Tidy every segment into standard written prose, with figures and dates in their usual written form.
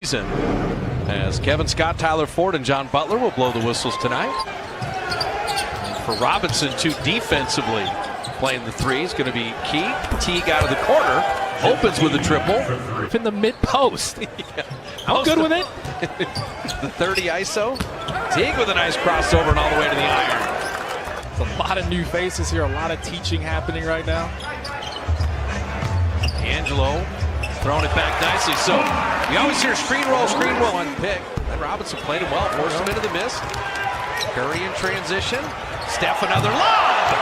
Preseason, as Kevin Scott, Tyler Ford, and John Butler will blow the whistles tonight. And for Robinson, too, defensively playing the three is going to be key. Teague out of the corner, opens with a triple. In the mid-post. Yeah. I'm good with it. The 30 ISO. Teague with a nice crossover and all the way to the iron. There's a lot of new faces here, a lot of teaching happening right now. Angelo throwing it back nicely. So we always hear screen roll on pick. And Robinson played it well, forced him into the miss. Curry in transition. Steph another lob.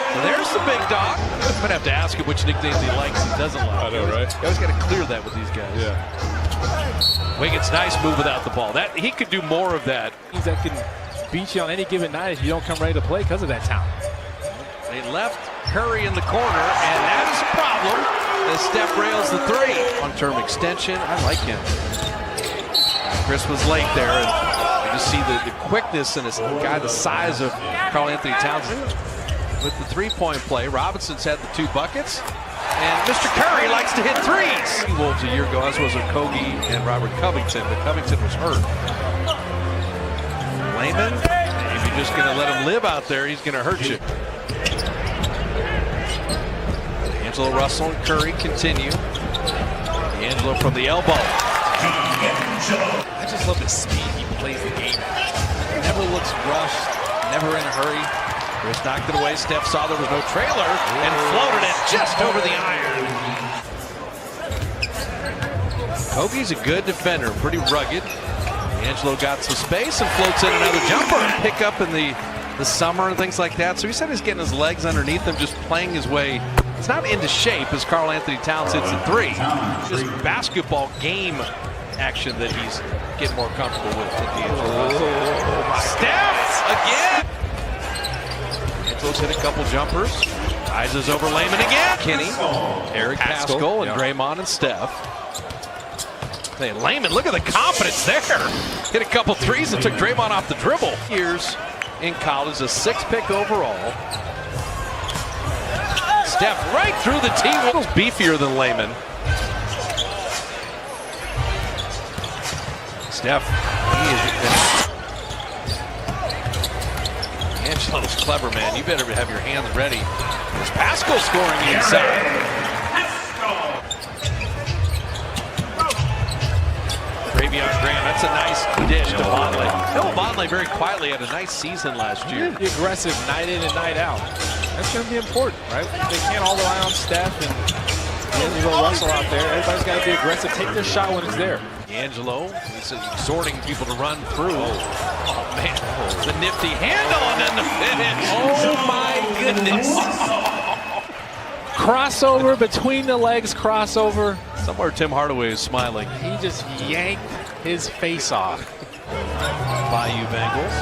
So there's the big dog. I'm gonna have to ask him which nicknames he likes and doesn't like. I know, right? You always got to clear that with these guys. Yeah. Wiggins, nice move without the ball. That he could do more of that. That can beat you on any given night if you don't come ready to play because of that talent. They left Curry in the corner, and that is a problem as Steph rails the three. Long-term extension, I like him. Chris was late there, and you just see the quickness in this guy the size of Karl-Anthony Towns. With the three-point play, Robinson's had the 2 buckets, and Mr. Curry likes to hit threes. Wolves a year ago, as was Okogie and Robert Covington, but Covington was hurt. Layman, if you're just going to let him live out there, he's going to hurt you. Angelo Russell and Curry continue. Angelo from the elbow. I just love the speed he plays the game at. Never looks rushed, never in a hurry. Chris knocked it away. Steph saw there was no trailer and floated it just over the iron. Kogie's a good defender, pretty rugged. Angelo got some space and floats in another jumper. Pick up in the summer and things like that. So he said he's getting his legs underneath him, just playing his way. It's not into shape as Karl-Anthony Towns hits the three. Just basketball game action that he's getting more comfortable with than D'Angelo. Steph again. Angelo's hit a couple jumpers. Rises over Layman again. Kenny, Eric Paschall, and Draymond and Steph. Hey, Layman, look at the confidence there. Hit a couple threes and took Draymond off the dribble. Years in college, a 6th pick overall. Steph right through the tee. Was beefier than Layman. Steph, Angelo's clever, man. You better have your hands ready. There's Paschall scoring inside. Graham, that's a nice dish to Bonley. Bill Bonley very quietly had a nice season last year. Be aggressive night in and night out. That's going to be important, right? They can't all rely on Steph and Angelo Russell out there. Everybody's got to be aggressive. Take their shot when it's there. Angelo, he's exhorting people to run through. Oh, man. The nifty handle and then the finish. Oh, my goodness. Crossover between the legs, crossover. Somewhere Tim Hardaway is smiling. He just yanked his face off. Bayou Bengals.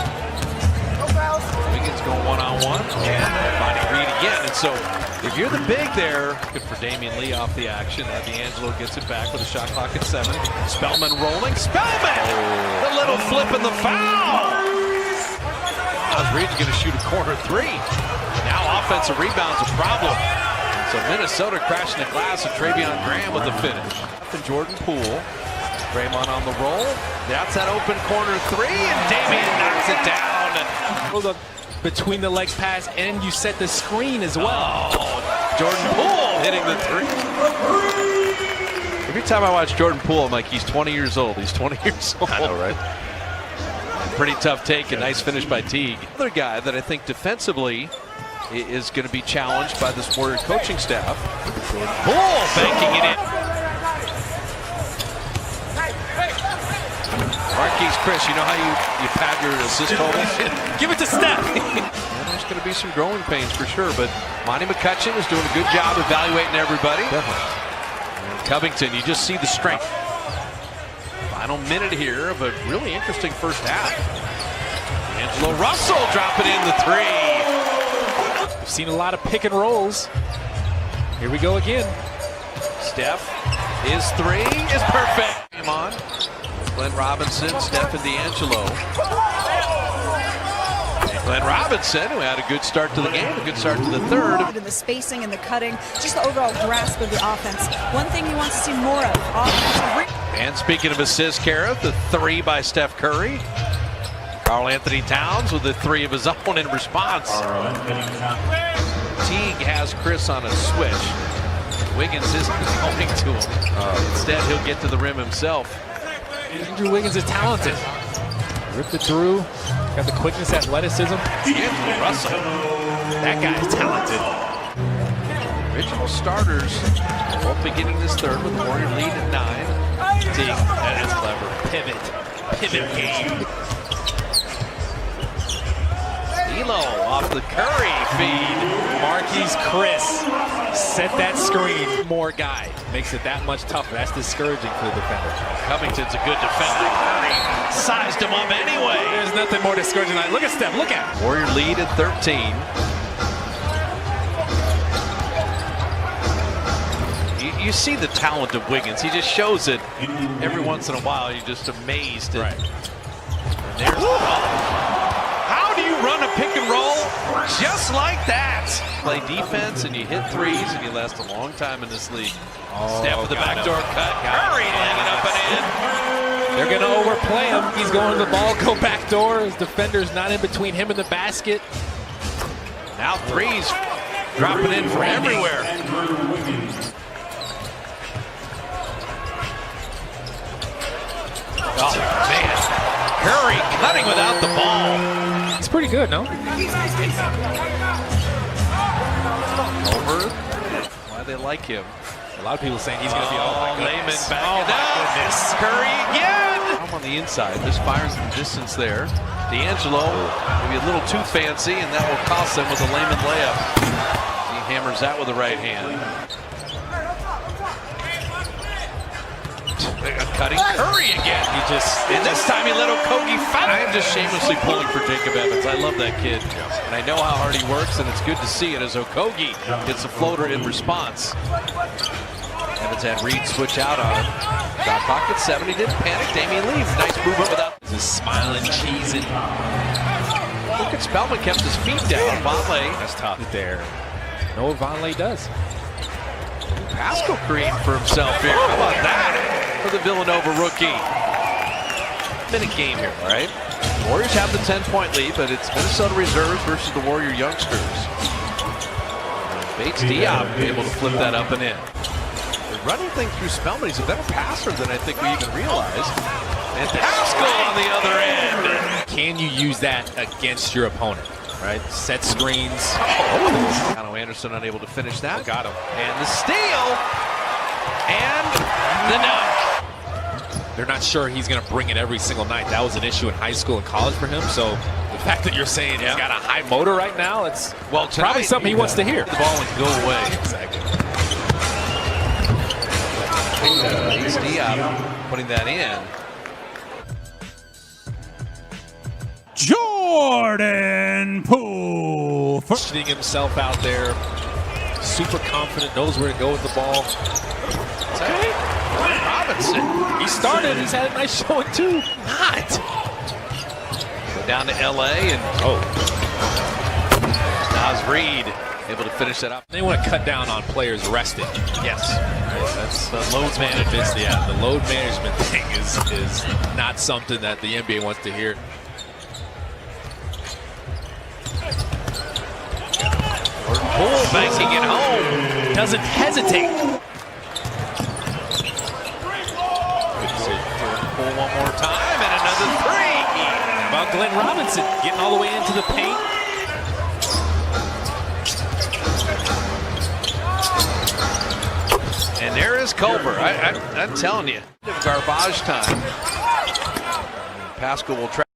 Wiggins going one-on-one. And finding Reed again. And so if you're the big there, good for Damian Lee off the action. D'Angelo gets it back with a shot clock at 7. Spellman rolling. Spellman! The little flip and the foul! Reed's going to shoot a corner 3. Now offensive rebound's a problem. So Minnesota crashing the glass and Trevion Graham with the finish. And Jordan Poole. Draymond on the roll. That's that open corner 3, and Damian knocks it down. And between the legs pass, and you set the screen as well. Oh, Jordan Poole hitting the 3. Every time I watch Jordan Poole, I'm like, he's 20 years old. He's 20 years old. I know, right? Pretty tough take, a nice finish by Teague. Another guy that I think defensively is going to be challenged by this Warrior coaching staff. Jordan Poole banking it in. Marquise Chris, you know how you pad your assist totals? Give it to Steph. There's going to be some growing pains for sure, but Monty McCutcheon is doing a good job evaluating everybody. Definitely. And Covington, you just see the strength. Final minute here of a really interesting first half. Angelo Russell dropping in the 3. We've seen a lot of pick and rolls. Here we go again. Steph, his 3 is perfect. Come on. Glenn Robinson, Steph and D'Angelo. Glenn Robinson, who had a good start to the game, a good start to the third. And the spacing and the cutting, just the overall grasp of the offense. One thing he wants to see more of, offensive And speaking of assists, Kara, the 3 by Steph Curry. Karl Anthony Towns with the 3 of his own in response. Teague has Chris on a switch. Wiggins isn't going to him. Instead, he'll get to the rim himself. Andrew Wiggins is talented. Ripped it through. Got the quickness, athleticism. D'Angelo Russell. That guy is talented. Original starters both beginning this third with the Warrior lead at 9. Teague, that is clever. Pivot game. Elo off the Curry feed. Marquise Chris set that screen. More guy. Makes it that much tougher. That's discouraging for the defender. Covington's a good defender. Curry sized him up anyway. There's nothing more discouraging than that. Look at Steph. Look at him. Warrior lead at 13. You see the talent of Wiggins. He just shows it every once in a while. You're just amazed at. Right. And there's the ball. How do you run a pick and roll just like that? Play defense and you hit threes and you last a long time in this league. Step with the backdoor cut. Curry laying it up and in. They're going to overplay him. He's going to the ball, go back door. His defender's not in between him and the basket. Now threes dropping in from everywhere. Oh, man. Curry cutting without the ball. It's pretty good, no? Over. Why they like him. A lot of people saying he's going to be Layman back. Oh, my goodness. Curry again. I'm on the inside. There's fires in the distance there. D'Angelo, maybe a little too fancy, and that will cost them with a Layman layup. He hammers that with the right hand. Cutting Curry again. And this time he let Okogie foul. I am just shamelessly pulling for Jacob Evans. I love that kid. And I know how hard he works, and it's good to see it as Okogie gets a floater in response. Evans had Reed switch out on him. Shot clock at 7. He didn't panic. Damian leaves. Nice movement without. Just smiling, cheesing. Look at Spellman kept his feet down. Vonleh. That's tough there. No, Vonleh does. Pascal creating for himself here. How about that for the Villanova rookie? Minute game here, all right? Warriors have the 10-point lead, but it's Minnesota reserves versus the Warrior youngsters. Bates Diop able to flip that up and in. The running thing through Spellman, he's a better passer than I think we even realized. And Pascal on the other end. Can you use that against your opponent? Right, set screens. Cano Anderson unable to finish that. Got him. And the steal. And the dunk. They're not sure he's going to bring it every single night. That was an issue in high school and college for him. So the fact that you're saying he's got a high motor right now, it's probably something he wants to hear. The ball and go away. Exactly. Bates Diop putting that in. Jordan Poole. Positioning himself out there. Super confident, knows where to go with the ball. Okay. Robinson. He started. He's had a nice showing too. Not. Go down to LA and Naz Reed able to finish that up. They want to cut down on players resting. Yes. Right, that's the load management. Yeah, the load management thing is not something that the NBA wants to hear. Poole banking it home. Doesn't hesitate. Good to see Jordan Poole one more time and another three. How about Glenn Robinson getting all the way into the paint? And there is Culver. I'm telling you, garbage time. Pascal will try.